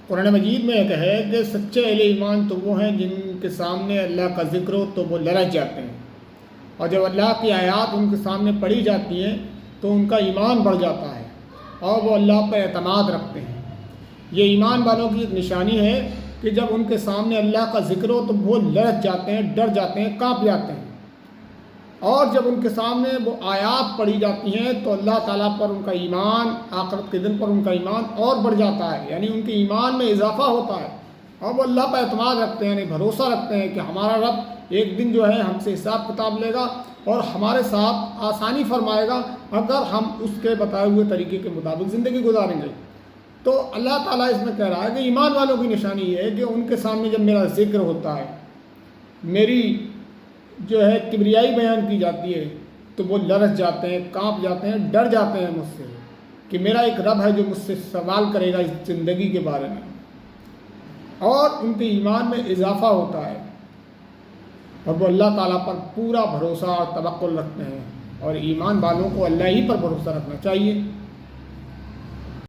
قرآن مجید میں ایک ہے کہ سچے اہل ایمان تو وہ ہیں جن کے سامنے اللہ کا ذکر ہو تو وہ لرز جاتے ہیں، اور جب اللہ کی آیات ان کے سامنے پڑھی جاتی ہیں تو ان کا ایمان بڑھ جاتا ہے اور وہ اللہ پر اعتماد رکھتے ہیں۔ یہ ایمان والوں کی ایک نشانی ہے کہ جب ان کے سامنے اللہ کا ذکر ہو تو وہ لرز جاتے ہیں، ڈر جاتے ہیں، کانپ جاتے ہیں، اور جب ان کے سامنے وہ آیات پڑھی جاتی ہیں تو اللہ تعالیٰ پر ان کا ایمان، آخرت کے دن پر ان کا ایمان اور بڑھ جاتا ہے، یعنی ان کے ایمان میں اضافہ ہوتا ہے، اور وہ اللہ پر اعتماد رکھتے ہیں، یعنی بھروسہ رکھتے ہیں کہ ہمارا رب ایک دن جو ہے ہم سے حساب کتاب لے گا اور ہمارے ساتھ آسانی فرمائے گا اگر ہم اس کے بتائے ہوئے طریقے کے مطابق زندگی گزاریں گے۔ تو اللہ تعالیٰ اس میں کہہ رہا ہے کہ ایمان والوں کی نشانی یہ ہے کہ ان کے سامنے جب میرا ذکر ہوتا ہے، میری جو ہے کبریائی بیان کی جاتی ہے تو وہ لرز جاتے ہیں، کانپ جاتے ہیں، ڈر جاتے ہیں مجھ سے کہ میرا ایک رب ہے جو مجھ سے سوال کرے گا اس زندگی کے بارے میں، اور ان کے ایمان میں اضافہ ہوتا ہے اور وہ اللہ تعالیٰ پر پورا بھروسہ اور توکل رکھتے ہیں، اور ایمان والوں کو اللہ ہی پر بھروسہ رکھنا چاہیے۔